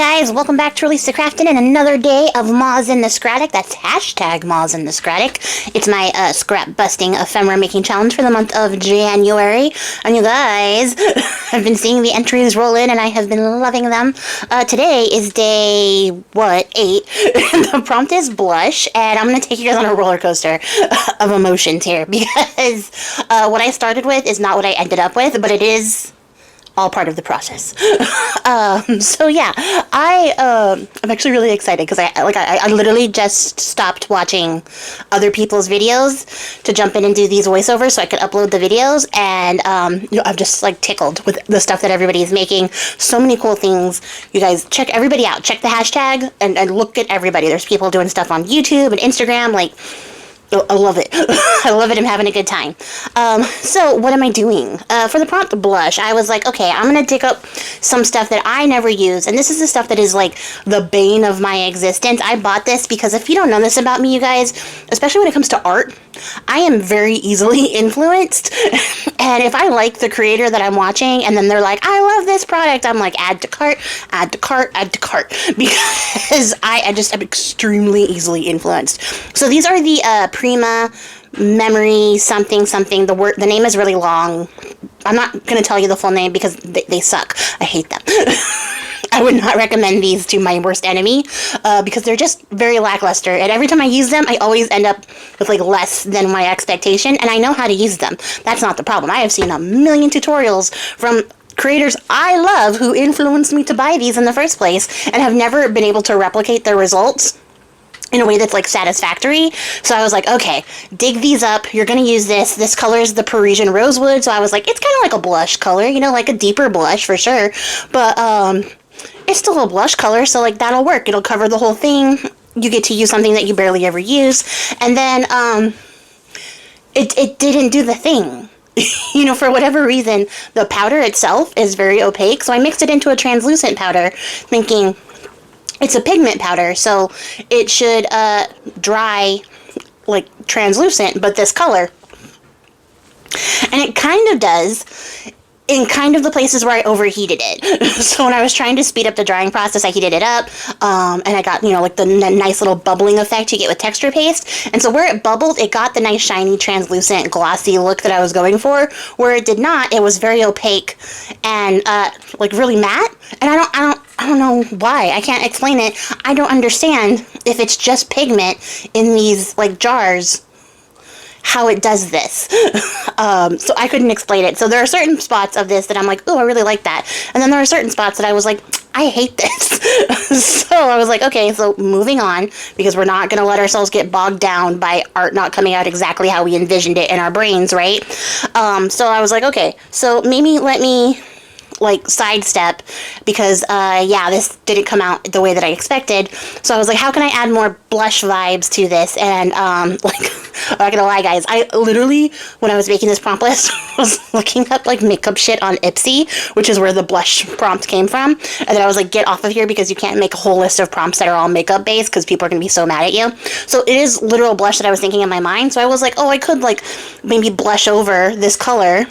guys, welcome back to Release the Craftin' and another day of Moz in the Scrattic. That's hashtag Moz in the Scrattic. It's my scrap busting ephemera making challenge for the month of January. And you guys, I've been seeing the entries roll in and I have been loving them. Today is day, 8? The prompt is blush, and I'm going to take you guys on a roller coaster of emotions here because what I started with is not what I ended up with, but it is all part of the process. So yeah, I'm actually really excited because I literally just stopped watching other people's videos to jump in and do these voiceovers so I could upload the videos, and I'm just like tickled with the stuff that everybody is making. So many cool things. You guys check everybody out. Check the hashtag and look at everybody. There's people doing stuff on YouTube and Instagram. Like, I love it. I love it. I'm having a good time. So what am I doing? For the prompt blush, I was like, okay, I'm going to dig up some stuff that I never use. And this is the stuff that is like the bane of my existence. I bought this because if you don't know this about me, you guys, especially when it comes to art, I am very easily influenced. And if I like the creator that I'm watching and then they're like, I love this product, I'm like, add to cart, add to cart, add to cart. Because I just am extremely easily influenced. So these are the Prima Memory something. The name is really long. I'm not going to tell you the full name because they suck. I hate them. I would not recommend these to my worst enemy because they're just very lackluster. And every time I use them, I always end up with like less than my expectation. And I know how to use them. That's not the problem. I have seen a million tutorials from creators I love who influenced me to buy these in the first place and have never been able to replicate their results in a way that's like satisfactory. So I was like, okay, dig these up. You're going to use this. This color is the Parisian Rosewood. So I was like, it's kind of like a blush color, you know, like a deeper blush for sure. But it's still a blush color. So like that'll work. It'll cover the whole thing. You get to use something that you barely ever use. And then it didn't do the thing. You know, for whatever reason, the powder itself is very opaque. So I mixed it into a translucent powder thinking, it's a pigment powder, so it should dry like translucent, but this color. And it kind of does in kind of the places where I overheated it. So when I was trying to speed up the drying process, I heated it up, and I got, you know, like the nice little bubbling effect you get with texture paste. And so where it bubbled, it got the nice shiny, translucent, glossy look that I was going for. Where it did not, it was very opaque and like really matte. And I don't know why. I can't explain it. I don't understand if it's just pigment in these like jars, how it does this. So I couldn't explain it. So there are certain spots of this that I'm like, oh, I really like that. And then there are certain spots that I was like, I hate this. So I was like, okay, so moving on, because we're not going to let ourselves get bogged down by art not coming out exactly how we envisioned it in our brains, right? So I was like, okay, so maybe let me like sidestep because yeah, this didn't come out the way that I expected. So I was like, how can I add more blush vibes to this? And like, I'm not gonna lie, guys, I literally, when I was making this prompt list, was looking up like makeup shit on Ipsy, which is where the blush prompt came from. And then I was like, get off of here because you can't make a whole list of prompts that are all makeup based because people are gonna be so mad at you. So it is literal blush that I was thinking in my mind. So I was like, oh, I could like maybe blush over this color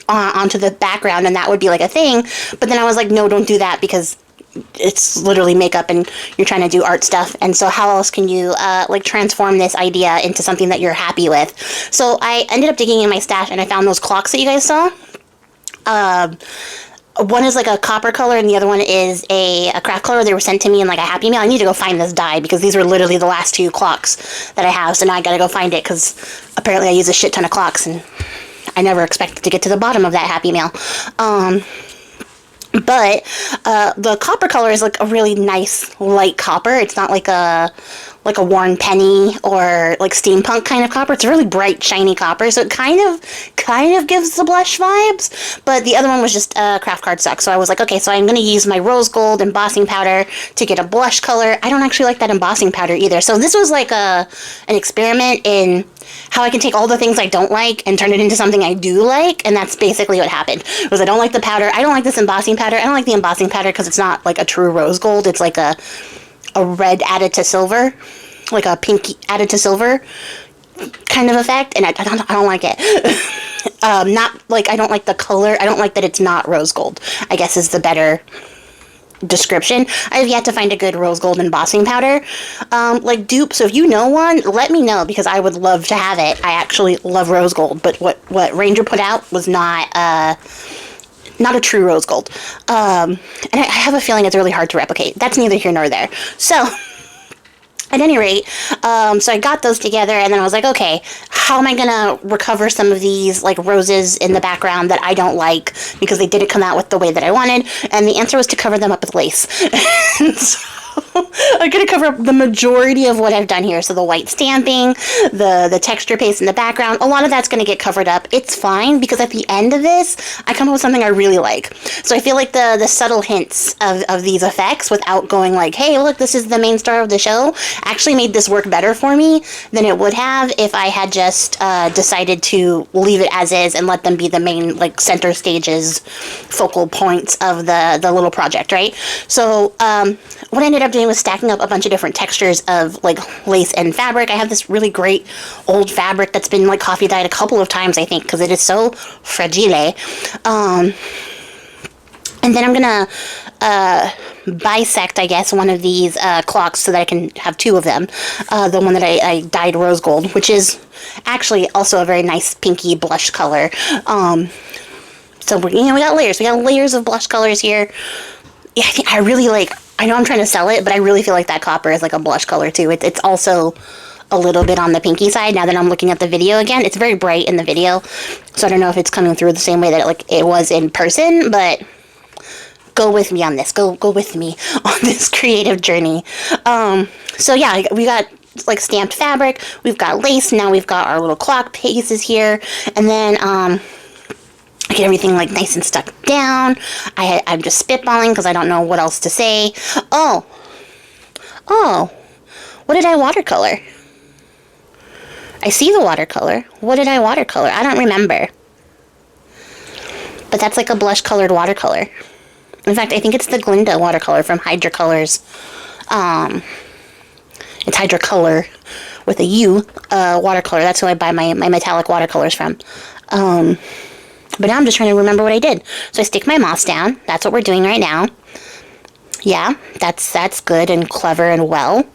onto the background and that would be like a thing. But then I was like, no, don't do that because it's literally makeup and you're trying to do art stuff. And so how else can you like transform this idea into something that you're happy with? So I ended up digging in my stash and I found those clocks that you guys saw. One is like a copper color and the other one is a craft color. They were sent to me in like a Happy Meal. I need to go find this die because these were literally the last two clocks that I have. So now I gotta go find it because apparently I use a shit ton of clocks and I never expected to get to the bottom of that Happy Meal. But the copper color is like a really nice light copper. It's not like a worn penny or like steampunk kind of copper. It's a really bright, shiny copper. So it kind of gives the blush vibes. But the other one was just craft cardstock. So I was like, okay, so I'm going to use my rose gold embossing powder to get a blush color. I don't actually like that embossing powder either. So this was like an experiment in how I can take all the things I don't like and turn it into something I do like. And that's basically what happened. Was I don't like the powder. I don't like this embossing powder. I don't like the embossing powder because it's not like a true rose gold. It's like a red added to silver, like a pink added to silver kind of effect, and I don't like it. Not like I don't like the color. I don't like that it's not rose gold, I guess is the better description. I have yet to find a good rose gold embossing powder, like dupe. So if you know one, let me know, because I would love to have it. I actually love rose gold, but what Ranger put out was not a true rose gold. And I have a feeling it's really hard to replicate. That's neither here nor there. So at any rate, so I got those together, and then I was like, okay, how am I gonna recover some of these like roses in the background that I don't like because they didn't come out with the way that I wanted? And the answer was to cover them up with lace. And so I'm gonna cover up the majority of what I've done here. So the white stamping, the texture paste in the background, a lot of that's gonna get covered up. It's fine, because at the end of this, I come up with something I really like. So I feel like the subtle hints of these effects, without going like, hey, look, this is the main star of the show, actually made this work better for me than it would have if I had just decided to leave it as is and let them be the main, like, center stages, focal points of the little project, right? So what I ended up doing was stacking up a bunch of different textures of like lace and fabric. I have this really great old fabric that's been like coffee dyed a couple of times, I think, because it is so fragile. And then I'm gonna bisect, I guess, one of these clocks so that I can have two of them. The one that I dyed rose gold, which is actually also a very nice pinky blush color. So we got layers. We got layers of blush colors here. Yeah, I really like. I know I'm trying to sell it, but I really feel like that copper is like a blush color too. It's also a little bit on the pinky side now that I'm looking at the video again. It's very bright in the video, so I don't know if it's coming through the same way that it was in person, but go with me on this. Go with me on this creative journey. So yeah, we got like stamped fabric, we've got lace, now we've got our little clock pieces here, and then I get everything like nice and stuck down. I'm just spitballing because I don't know what else to say. Oh, what did I watercolor? I see the watercolor. What did I watercolor? I don't remember. But that's like a blush colored watercolor. In fact, I think it's the Glinda watercolor from Hydra Colors. It's Hydra Color with a U watercolor. That's who I buy my metallic watercolors from. But now I'm just trying to remember what I did. So I stick my moss down. That's what we're doing right now. Yeah, that's good and clever and well.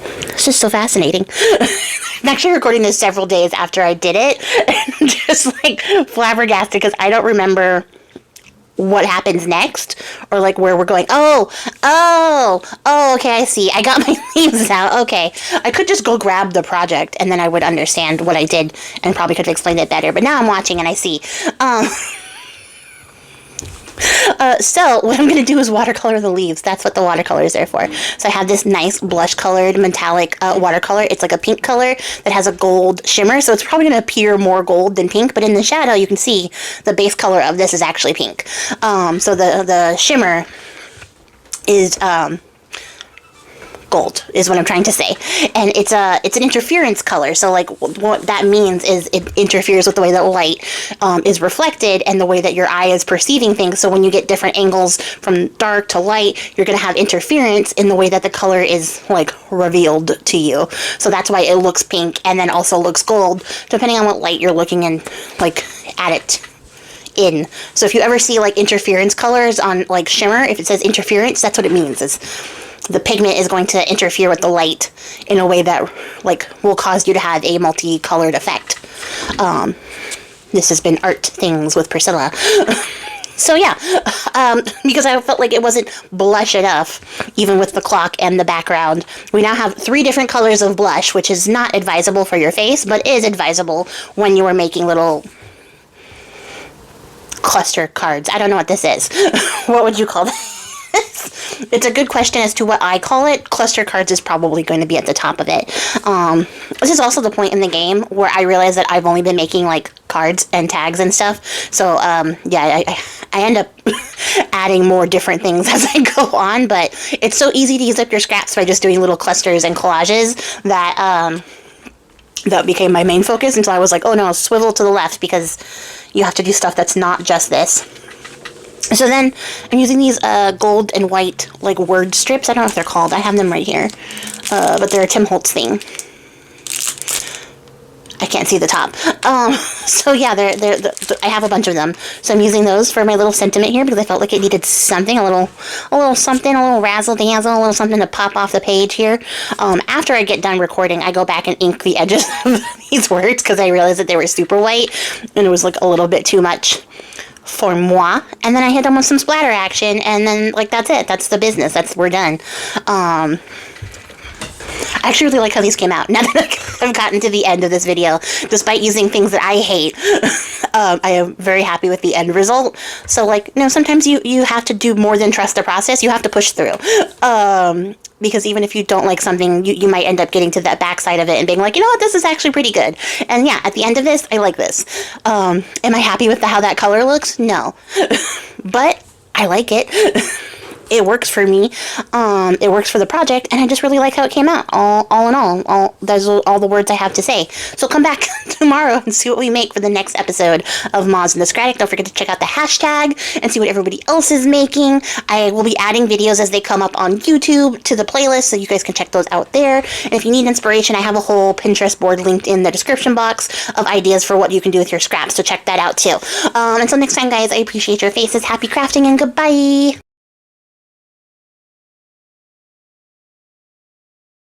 It's just so fascinating. I'm actually recording this several days after I did it. And I'm just like flabbergasted because I don't remember what happens next or like where we're going. Oh, okay, I see. I got my leaves out. Okay. I could just go grab the project and then I would understand what I did and probably could have explained it better. But now I'm watching and I see. So what I'm going to do is watercolor the leaves. That's what the watercolor is there for. So I have this nice blush colored metallic watercolor. It's like a pink color that has a gold shimmer. So it's probably going to appear more gold than pink, but in the shadow you can see the base color of this is actually pink. So the shimmer is gold is what I'm trying to say, and it's an interference color. So like what that means is it interferes with the way that light is reflected and the way that your eye is perceiving things. So when you get different angles from dark to light, you're going to have interference in the way that the color is like revealed to you. So that's why it looks pink and then also looks gold depending on what light you're looking in, like at it in. So if you ever see like interference colors on like shimmer, if it says interference, that's what it means. Is the pigment is going to interfere with the light in a way that like will cause you to have a multicolored effect. This has been Art Things with Priscilla. So yeah, because I felt like it wasn't blush enough, even with the clock and the background. We now have 3 different colors of blush, which is not advisable for your face, but is advisable when you are making little cluster cards. I don't know what this is. What would you call that? It's a good question as to what I call it. Cluster cards is probably going to be at the top of it. This is also the point in the game where I realize that I've only been making like cards and tags and stuff. So yeah, I end up adding more different things as I go on, but it's so easy to use up your scraps by just doing little clusters and collages that that became my main focus until I was like, oh no, swivel to the left because you have to do stuff that's not just this. So then I'm using these gold and white like word strips. I don't know if they're called. I have them right here. But they're a Tim Holtz thing. I can't see the top. So yeah, I have a bunch of them. So I'm using those for my little sentiment here because I felt like it needed something, a little something, a little razzle dazzle, a little something to pop off the page here. After I get done recording, I go back and ink the edges of these words because I realized that they were super white and it was like a little bit too much for moi. And then I hit them with some splatter action, and then like that's it. That's the business. We're done. I actually really like how these came out. Now that I've gotten to the end of this video, despite using things that I hate, I am very happy with the end result. So, like, you know, sometimes you have to do more than trust the process. You have to push through. Because even if you don't like something, you might end up getting to that backside of it and being like, you know what, this is actually pretty good. And yeah, at the end of this, I like this. Am I happy with how that color looks? No. But I like it. It works for me. It works for the project, and I just really like how it came out. All in all, those are all the words I have to say. So come back tomorrow and see what we make for the next episode of Moz and the Scratic. Don't forget to check out the hashtag and see what everybody else is making. I will be adding videos as they come up on YouTube to the playlist, so you guys can check those out there. And if you need inspiration, I have a whole Pinterest board linked in the description box of ideas for what you can do with your scraps, so check that out too. Until next time, guys, I appreciate your faces. Happy crafting and goodbye!